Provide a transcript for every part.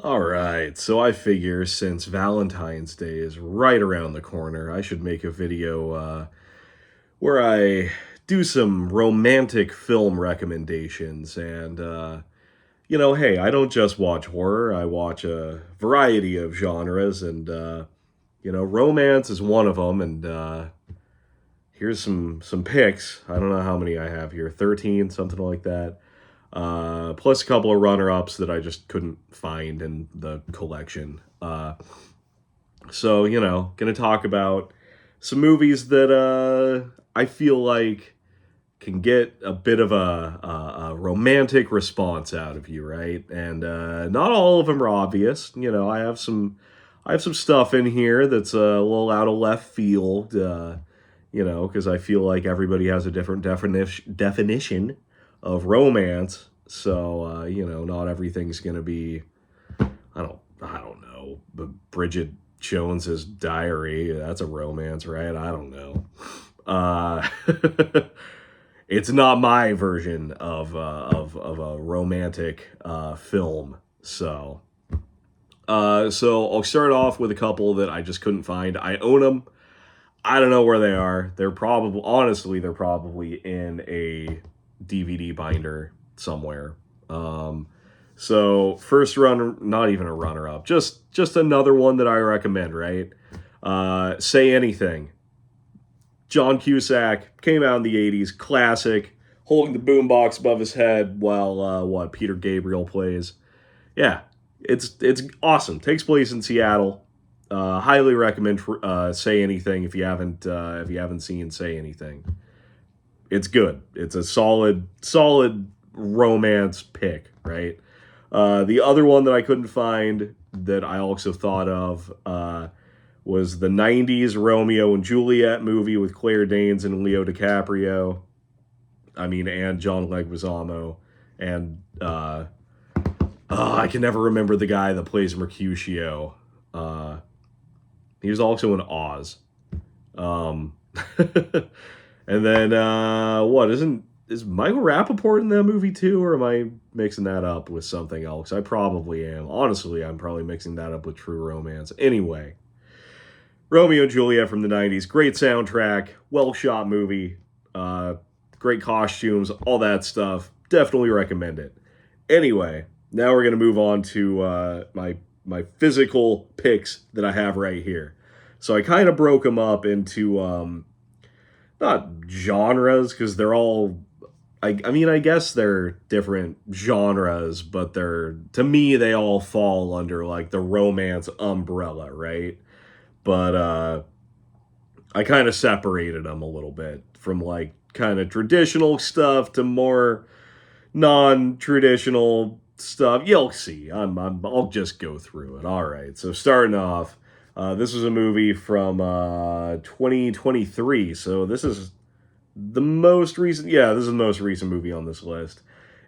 All right, so I figure since Valentine's Day is right around the corner, I should make a video where I do some romantic film recommendations. And hey, I don't just watch horror, I watch a variety of genres, and romance is one of them. And here's some picks. I don't know how many I have here, 13, something like that. Plus a couple of runner-ups that I just couldn't find in the collection. So gonna talk about some movies that I feel like can get a bit of a romantic response out of you, right? And not all of them are obvious. I have some stuff in here that's a little out of left field. Because I feel like everybody has a different definition of romance. So not everything's gonna be I don't know, but Bridget Jones's Diary. That's a romance, right? I don't know. Uh, it's not my version of a romantic film. So I'll start off with a couple that I just couldn't find. I own them. I don't know where they are. They're probably in a DVD binder somewhere. Um, so first runner, not even a runner up, just another one that I recommend. Right? Say Anything. John Cusack came out in the '80s, classic, holding the boombox above his head while what Peter Gabriel plays. Yeah, it's awesome. Takes place in Seattle. Highly recommend Say Anything if you haven't seen Say Anything. It's good. It's a solid romance pick, right? The other one that I couldn't find that I also thought of was the '90s Romeo and Juliet movie with Claire Danes and Leo DiCaprio. I mean, and John Leguizamo, and I can never remember the guy that plays Mercutio. Uh, he was also in Oz. Um, and then what isn't is Michael Rappaport in that movie too, or am I mixing that up with something else? I probably am. Honestly, I'm probably mixing that up with True Romance. Anyway, Romeo and Juliet from the '90s, great soundtrack, well shot movie, uh, great costumes, all that stuff. Definitely recommend it. Anyway, now we're gonna move on to my physical picks that I have right here. So I kind of broke them up into not genres because they're all. I mean, I guess they're different genres, but to me they all fall under like the romance umbrella, right? But I kind of separated them a little bit from like kind of traditional stuff to more non-traditional stuff. You'll see. I'll just go through it. All right. So starting off, this was a movie from 2023. So this is the most recent. Yeah, this is the most recent movie on this list,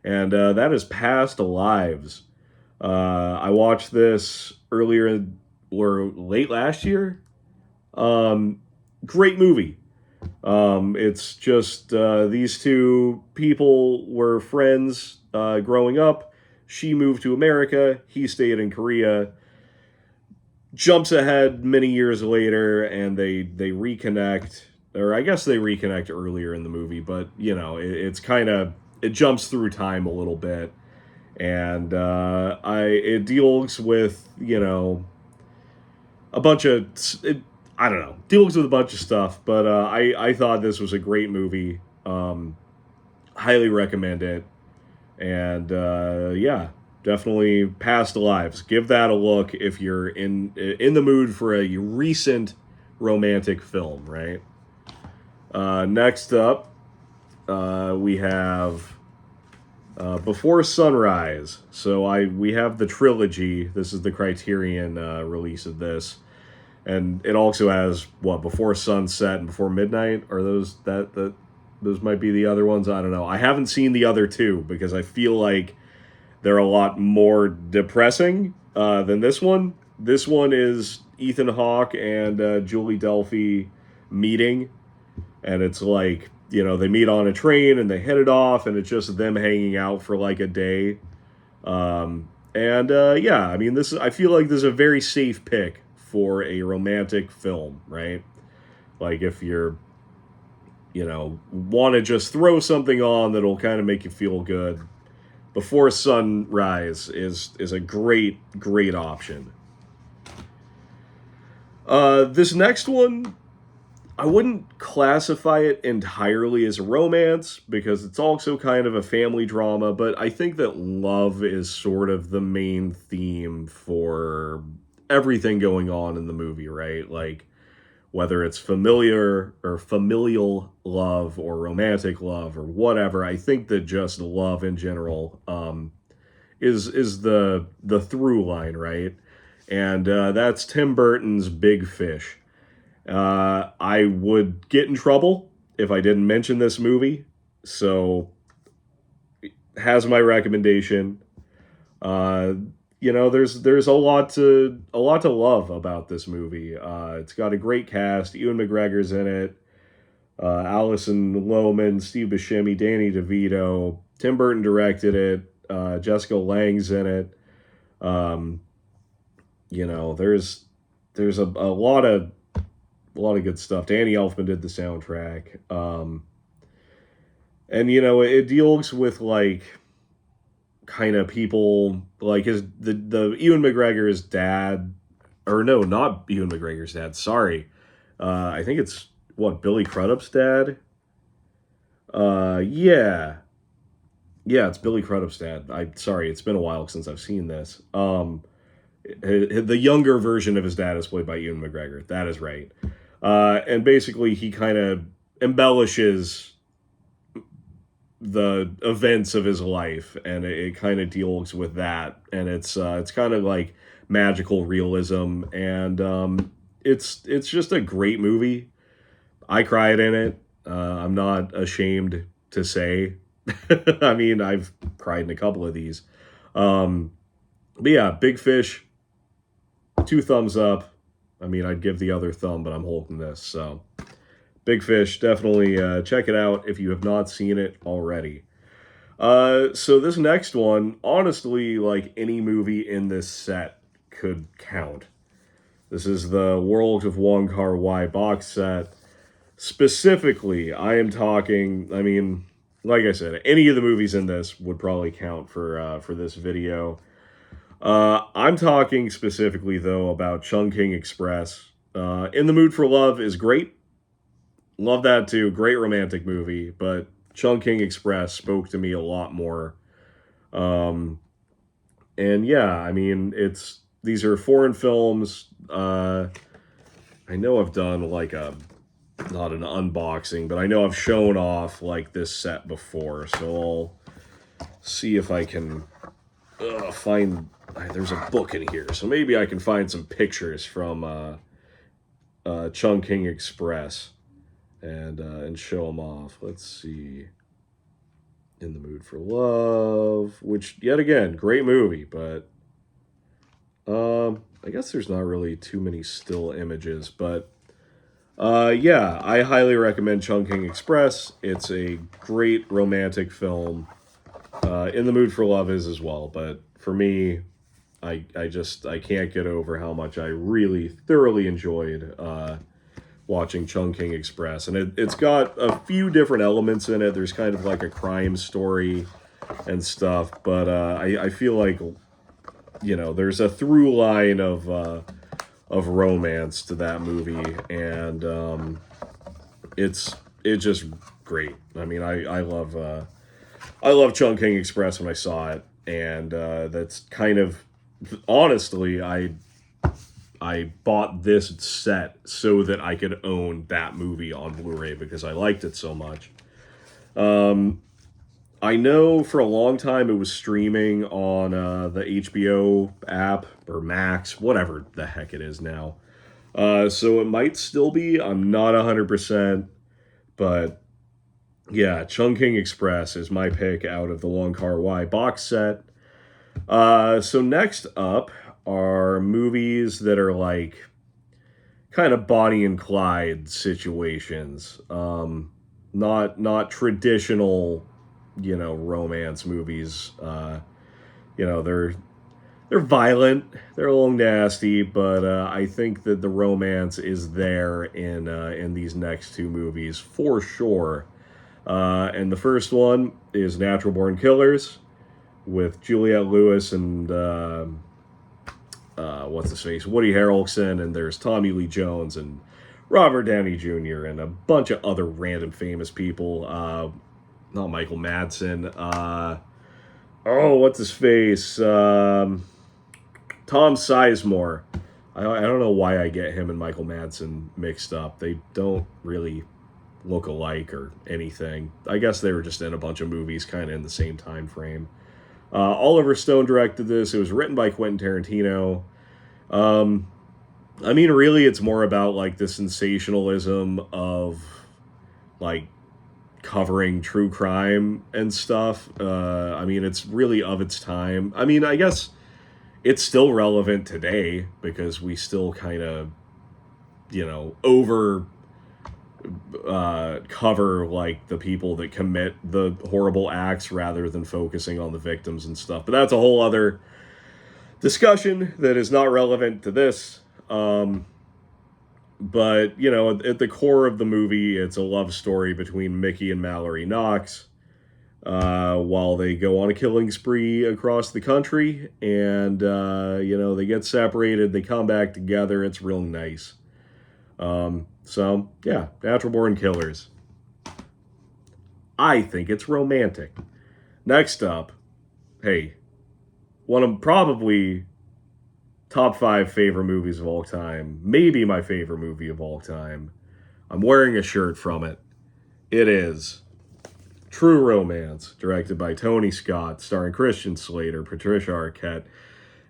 and that is Past Lives. I watched this earlier or late last year. Um, Great movie. It's just these two people were friends growing up. She moved to America. He stayed in Korea. Jumps ahead many years later, and they reconnect. Or I guess they reconnect earlier in the movie, but it's kind of it jumps through time a little bit, and it deals with a bunch of I don't know, deals with a bunch of stuff, but I thought this was a great movie. Highly recommend it, and yeah, definitely Past Lives. Give that a look if you're in the mood for a recent romantic film, right? Next up, we have Before Sunrise. So we have the trilogy. This is the Criterion release of this, and it also has what Before Sunset and Before Midnight. Are those might be the other ones? I don't know. I haven't seen the other two because I feel like they're a lot more depressing than this one. This one is Ethan Hawke and Julie Delphi meeting, and it's like they meet on a train and they hit it off, and it's just them hanging out for like a day. And yeah, I mean, I feel like this is a very safe pick for a romantic film, right? Like if you're, want to just throw something on that'll kind of make you feel good. Before Sunrise is a great option. This next one, I wouldn't classify it entirely as a romance because it's also kind of a family drama, but I think that love is sort of the main theme for everything going on in the movie, right? Like whether it's familial love or romantic love or whatever, I think that just love in general is the through line, right? And that's Tim Burton's Big Fish. I would get in trouble if I didn't mention this movie, so has my recommendation. Uh, there's a lot to love about this movie. It's got a great cast. Ewan McGregor's in it. Alison Lohman, Steve Buscemi, Danny DeVito. Tim Burton directed it. Jessica Lange's in it. Um, there's a lot of good stuff. Danny Elfman did the soundtrack. And it deals with like kind of people like the Ewan McGregor's dad, or no, not Ewan McGregor's dad. Sorry, I think it's what, Billy Crudup's dad. Yeah, yeah, it's Billy Crudup's dad. I'm sorry, it's been a while since I've seen this. The younger version of his dad is played by Ewan McGregor. That is right. And basically, he kind of embellishes the events of his life, and it kind of deals with that, and it's kind of like magical realism, and it's just a great movie. I cried in it. I'm not ashamed to say. I mean, I've cried in a couple of these. Um, but yeah, Big Fish, 2 thumbs up. I mean, I'd give the other thumb, but I'm holding this. So, Big Fish, definitely check it out if you have not seen it already. So this next one, honestly, like any movie in this set could count. This is the World of Wong Kar-wai box set. Specifically, I am talking. I mean, like I said, any of the movies in this would probably count for this video. I'm talking specifically though about Chungking Express. In the Mood for Love is great. Love that too. Great romantic movie, but Chungking Express spoke to me a lot more. Um, and yeah, I mean, these are foreign films. I know I've done like not an unboxing, but I know I've shown off like this set before, so I'll see if I can find. There's a book in here, so maybe I can find some pictures from Chungking Express and show them off. Let's see. In the Mood for Love, which yet again, great movie, but I guess there's not really too many still images, but yeah, I highly recommend Chungking Express. It's a great romantic film. In the Mood for Love is as well, but for me, I can't get over how much I really thoroughly enjoyed watching Chungking Express, and it's got a few different elements in it. There's kind of like a crime story and stuff, but I feel like there's a through line of romance to that movie, and it's just great. I mean, I love Chungking Express when I saw it, and that's kind of honestly I bought this set so that I could own that movie on Blu-ray because I liked it so much. I know for a long time it was streaming on the HBO app or Max, whatever the heck it is now. So it might still be. I'm not 100%, but yeah, Chungking Express is my pick out of the Wong Kar-wai box set. So next up are movies that are like kind of Bonnie and Clyde situations. Not traditional, romance movies. They're they're violent, they're a little nasty, but I think that the romance is there in these next two movies for sure. And the first one is Natural Born Killers with Juliette Lewis and what's his face, Woody Harrelson, and there's Tommy Lee Jones and Robert Downey Jr. and a bunch of other random famous people. Not Michael Madsen. What's his face? Tom Sizemore. I don't know why I get him and Michael Madsen mixed up. They don't really look alike or anything. I guess they were just in a bunch of movies kind of in the same time frame. Oliver Stone directed this. It was written by Quentin Tarantino. I mean, really, it's more about like the sensationalism of like covering true crime and stuff. I mean, it's really of its time. I mean, I guess it's still relevant today because we still kind of, over cover like the people that commit the horrible acts rather than focusing on the victims and stuff. But that's a whole other discussion that is not relevant to this. But, at the core of the movie, it's a love story between Mickey and Mallory Knox while they go on a killing spree across the country. And, they get separated. They come back together. It's real nice. So, yeah, Natural Born Killers. I think it's romantic. Next up, hey, one of probably top 5 favorite movies of all time. Maybe my favorite movie of all time. I'm wearing a shirt from it. It is True Romance, directed by Tony Scott, starring Christian Slater, Patricia Arquette,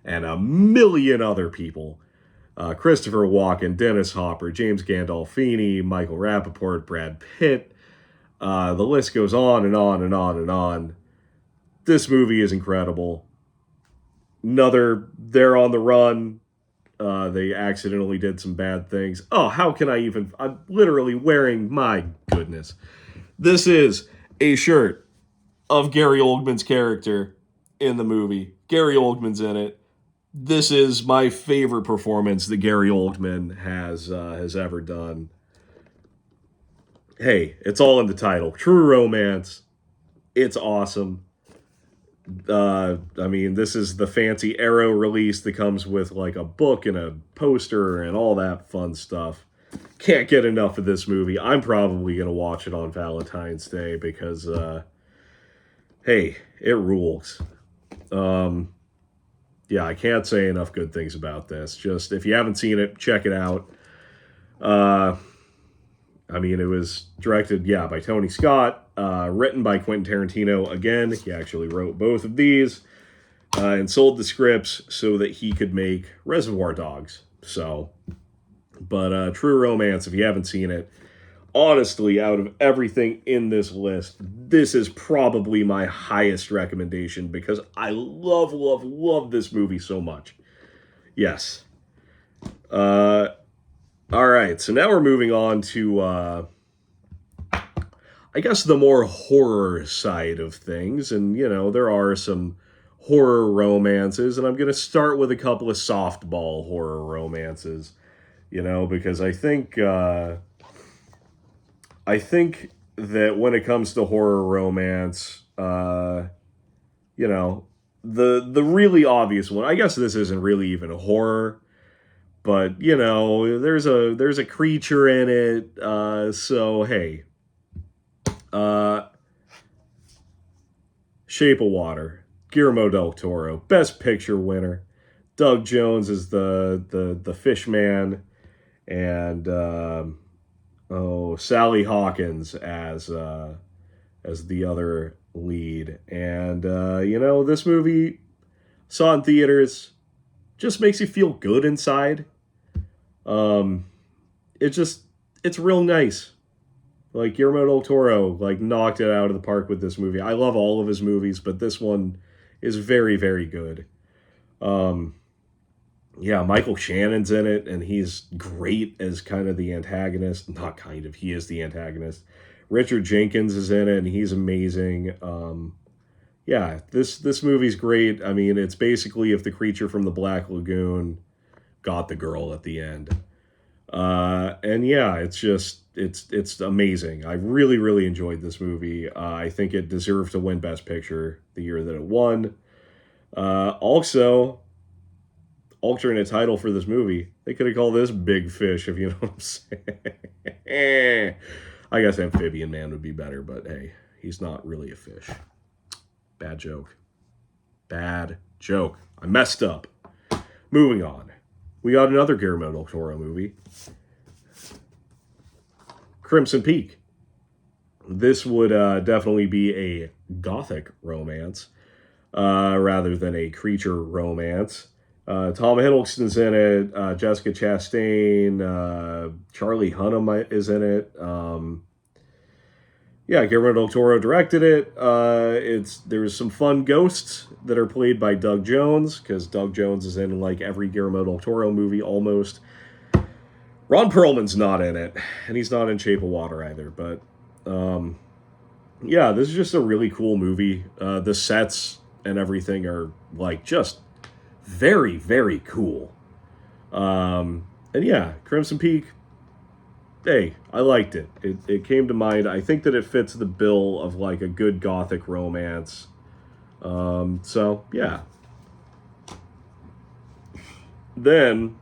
and a million other people. Christopher Walken, Dennis Hopper, James Gandolfini, Michael Rappaport, Brad Pitt. The list goes on and on and on and on. This movie is incredible. They're on the run. They accidentally did some bad things. Oh, how can I'm literally wearing, my goodness. This is a shirt of Gary Oldman's character in the movie. Gary Oldman's in it. This is my favorite performance that Gary Oldman has ever done. Hey, it's all in the title. True Romance. It's awesome. I mean, this is the fancy Arrow release that comes with like a book and a poster and all that fun stuff. Can't get enough of this movie. I'm probably going to watch it on Valentine's Day because, hey, it rules. Yeah, I can't say enough good things about this. Just, if you haven't seen it, check it out. I mean, it was directed, by Tony Scott, written by Quentin Tarantino. Again, he actually wrote both of these and sold the scripts so that he could make Reservoir Dogs. But True Romance, if you haven't seen it, honestly, out of everything in this list, this is probably my highest recommendation because I love, love, love this movie so much. Yes. All right, so now we're moving on to, I guess, the more horror side of things. And, there are some horror romances, and I'm going to start with a couple of softball horror romances, because I think that when it comes to horror romance, the really obvious one, I guess this isn't really even a horror, but, there's a creature in it, so, hey. Shape of Water. Guillermo del Toro. Best Picture winner. Doug Jones is the fish man. And, Sally Hawkins as the other lead. And, this movie, saw in theaters, just makes you feel good inside. It's real nice. Like, Guillermo del Toro, knocked it out of the park with this movie. I love all of his movies, but this one is very, very good. Michael Shannon's in it, and he's great as kind of the antagonist. Not kind of, he is the antagonist. Richard Jenkins is in it, and he's amazing. yeah, this movie's great. I mean, it's basically if the creature from the Black Lagoon got the girl at the end. And yeah, it's amazing. I really really enjoyed this movie. I think it deserved to win Best Picture the year that it won. Also, alternate title for this movie, they could have called this Big Fish, if you know what I'm saying. I guess Amphibian Man would be better, but hey, he's not really a fish. Bad joke. Bad joke. I messed up. Moving on. We got another Guillermo del Toro movie, Crimson Peak. This would definitely be a gothic romance rather than a creature romance. Tom Hiddleston's in it. Jessica Chastain. Charlie Hunnam is in it. Yeah, Guillermo del Toro directed it. There's some fun ghosts that are played by Doug Jones, because Doug Jones is in like every Guillermo del Toro movie almost. Ron Perlman's not in it, and he's not in Shape of Water either. But yeah, this is just a really cool movie. The sets and everything are like just very very cool. And yeah, Crimson Peak. Hey, I liked it. It came to mind. I think that it fits the bill of like a good gothic romance. So yeah. Then,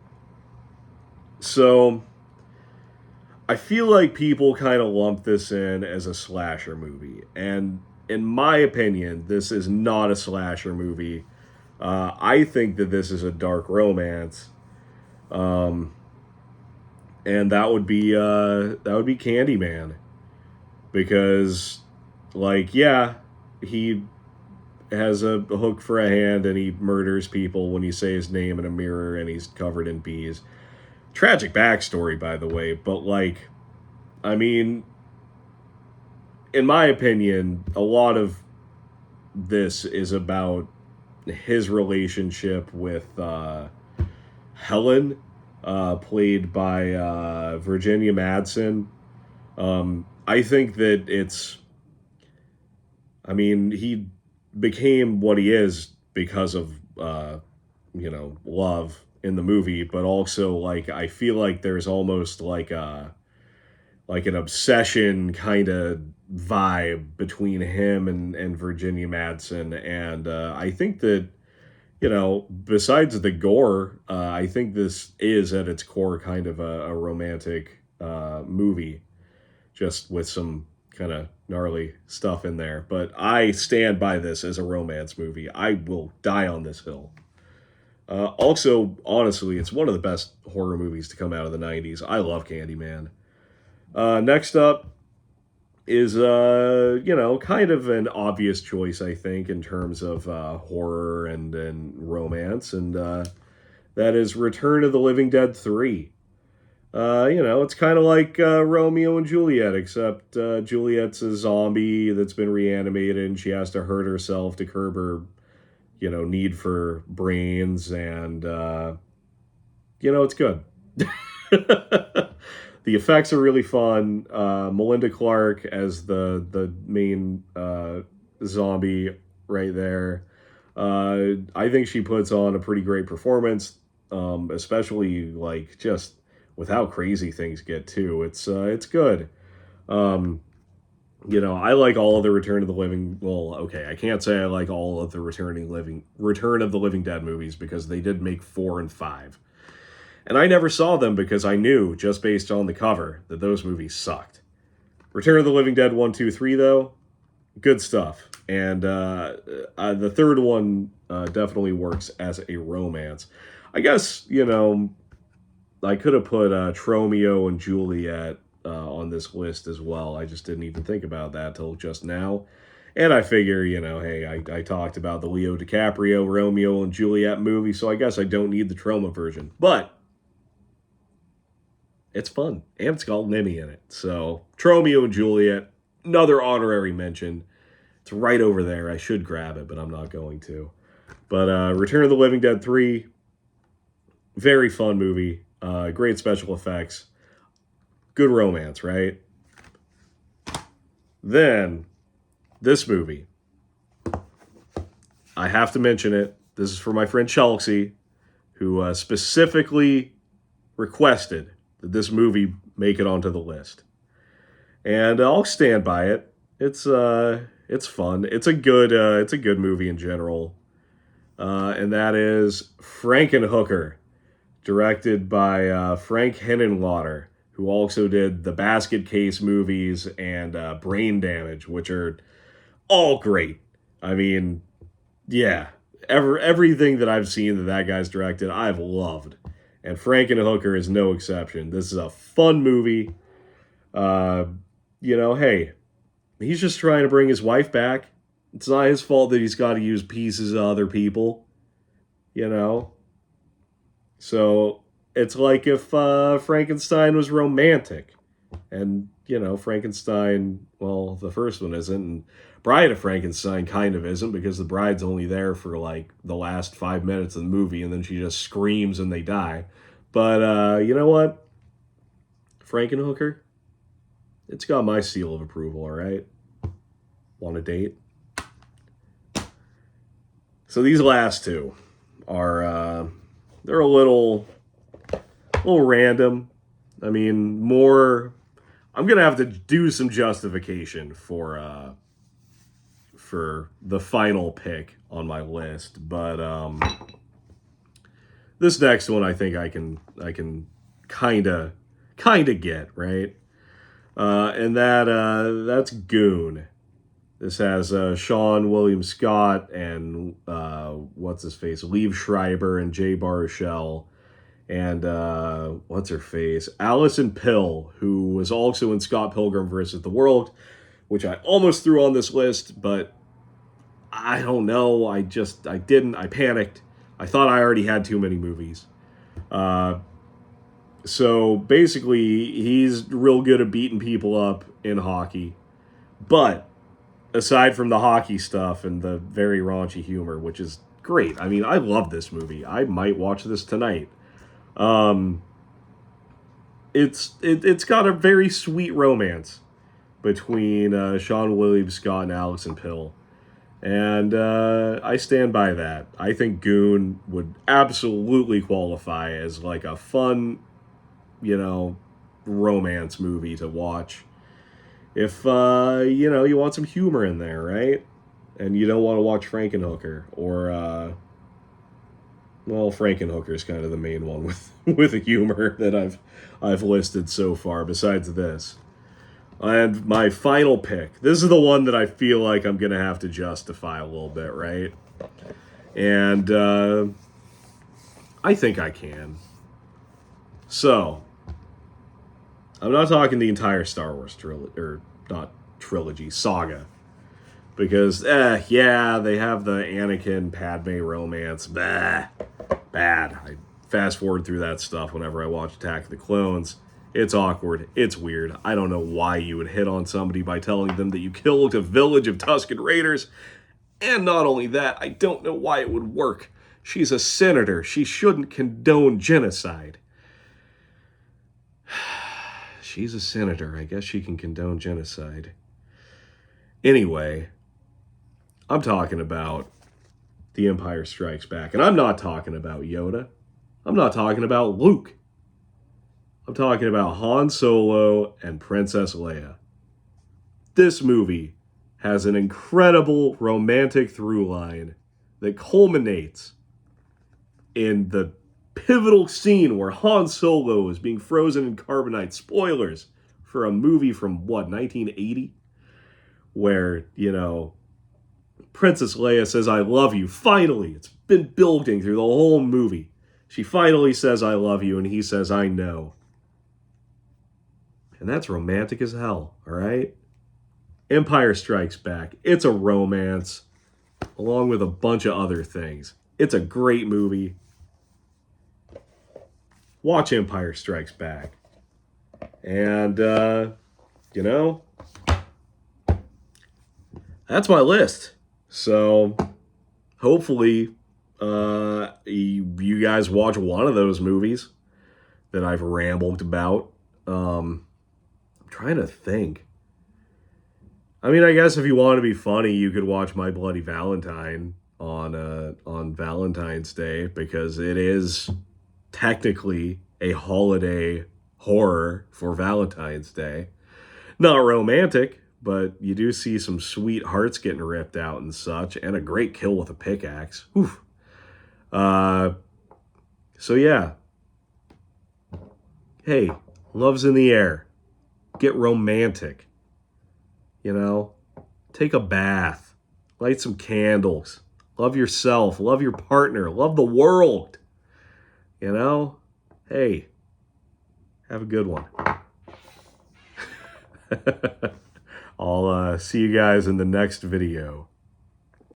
so I feel like people kind of lump this in as a slasher movie, and in my opinion, this is not a slasher movie. I think that this is a dark romance. Um, and that would be Candyman, because like yeah, he has a hook for a hand and he murders people when you say his name in a mirror and he's covered in bees. Tragic backstory, by the way, but like, I mean, in my opinion, a lot of this is about his relationship with Helen, played by Virginia Madsen. I think that I mean, he became what he is because of, love in the movie, but also, like, I feel like there's almost like an obsession kind of vibe between him and Virginia Madsen. And I think that, besides the gore, I think this is at its core kind of a romantic movie, just with some kind of gnarly stuff in there. But I stand by this as a romance movie. I will die on this hill. Also, honestly, it's one of the best horror movies to come out of the 90s. I love Candyman. Next up is, kind of an obvious choice, I think, in terms of horror and romance, and that is Return of the Living Dead 3. It's kind of like Romeo and Juliet, except Juliet's a zombie that's been reanimated and she has to hurt herself to curb her, need for brains, and, it's good. The effects are really fun. Melinda Clark as the main zombie right there. I think she puts on a pretty great performance, especially like just with how crazy things get too. It's good. Um, I like all of the Return of the Living. Well, okay, I can't say I like all of the Return of the Living Dead movies, because they did make 4 and 5. And I never saw them because I knew, just based on the cover, that those movies sucked. Return of the Living Dead 1, 2, 3, though, good stuff. And the third one definitely works as a romance. I guess, I could have put Tromeo and Juliet on this list as well. I just didn't even think about that till just now. And I figure, hey, I talked about the Leo DiCaprio Romeo and Juliet movie, so I guess I don't need the Troma version. But it's fun, and it's got Lemmy in it. So, Tromeo and Juliet, another honorary mention. It's right over there. I should grab it, but I'm not going to. But Return of the Living Dead 3, very fun movie. Great special effects. Good romance, right? Then, this movie. I have to mention it. This is for my friend Chelsea, who specifically requested that this movie make it onto the list, and I'll stand by it. It's fun. It's a good movie in general, and that is Frankenhooker, directed by Frank Henenlotter, who also did the Basket Case movies and Brain Damage, which are all great. I mean, yeah, everything that I've seen that guy's directed, I've loved, and Frankenhooker is no exception. This is a fun movie. Uh, hey, he's just trying to bring his wife back. It's not his fault that he's got to use pieces of other people. You know, so it's like if Frankenstein was romantic, and Frankenstein. Well, the first one isn't, and Bride of Frankenstein kind of isn't because the bride's only there for like the last 5 minutes of the movie, and then she just screams and they die. But you know what, Frankenhooker, it's got my seal of approval. All right, want a date? So these last two are they're a little random. I mean, more. I'm gonna have to do some justification for the final pick on my list, but this next one I think I can kind of get right, and that's Goon. This has Sean William Scott and what's his face, Liev Schreiber and Jay Baruchel, and what's her face, Alison Pill, who was also in Scott Pilgrim versus the World, which I almost threw on this list, but I don't know. I didn't. I panicked. I thought I already had too many movies. Uh, so basically, he's real good at beating people up in hockey, but aside from the hockey stuff and the very raunchy humor, which is great. I mean, I love this movie. I might watch this tonight. Um, it's got a very sweet romance between Sean William Scott and Alison Pill, and I stand by that. I think Goon would absolutely qualify as like a fun, romance movie to watch if you want some humor in there, right? And you don't want to watch Frankenhooker or Frankenhooker is kind of the main one with with the humor that I've listed so far. Besides this, and my final pick. This is the one that I feel like I'm gonna have to justify a little bit, right? And I think I can. So I'm not talking the entire Star Wars trilogy, or not trilogy, saga. Because, yeah, they have the Anakin Padme romance. Bah, bad. I fast forward through that stuff whenever I watch Attack of the Clones. It's awkward. It's weird. I don't know why you would hit on somebody by telling them that you killed a village of Tusken Raiders. And not only that, I don't know why it would work. She's a senator. She shouldn't condone genocide. She's a senator. I guess she can condone genocide. Anyway, I'm talking about The Empire Strikes Back. And I'm not talking about Yoda. I'm not talking about Luke. I'm talking about Han Solo and Princess Leia. This movie has an incredible romantic through line that culminates in the pivotal scene where Han Solo is being frozen in carbonite. Spoilers for a movie from, 1980? Where, Princess Leia says, I love you. Finally, it's been building through the whole movie. She finally says, I love you, and he says, I know. And that's romantic as hell, all right? Empire Strikes Back. It's a romance, along with a bunch of other things. It's a great movie. Watch Empire Strikes Back. And, that's my list. So, hopefully, you guys watch one of those movies that I've rambled about. I'm trying to think. I mean, I guess if you want to be funny, you could watch My Bloody Valentine. on Valentine's Day, because it is technically a holiday horror for Valentine's Day. Not romantic, but you do see some sweet hearts getting ripped out and such, and a great kill with a pickaxe. Oof. So yeah. Hey, love's in the air. Get romantic. You know? Take a bath. Light some candles. Love yourself. Love your partner. Love the world. You know? Hey, have a good one. I'll see you guys in the next video.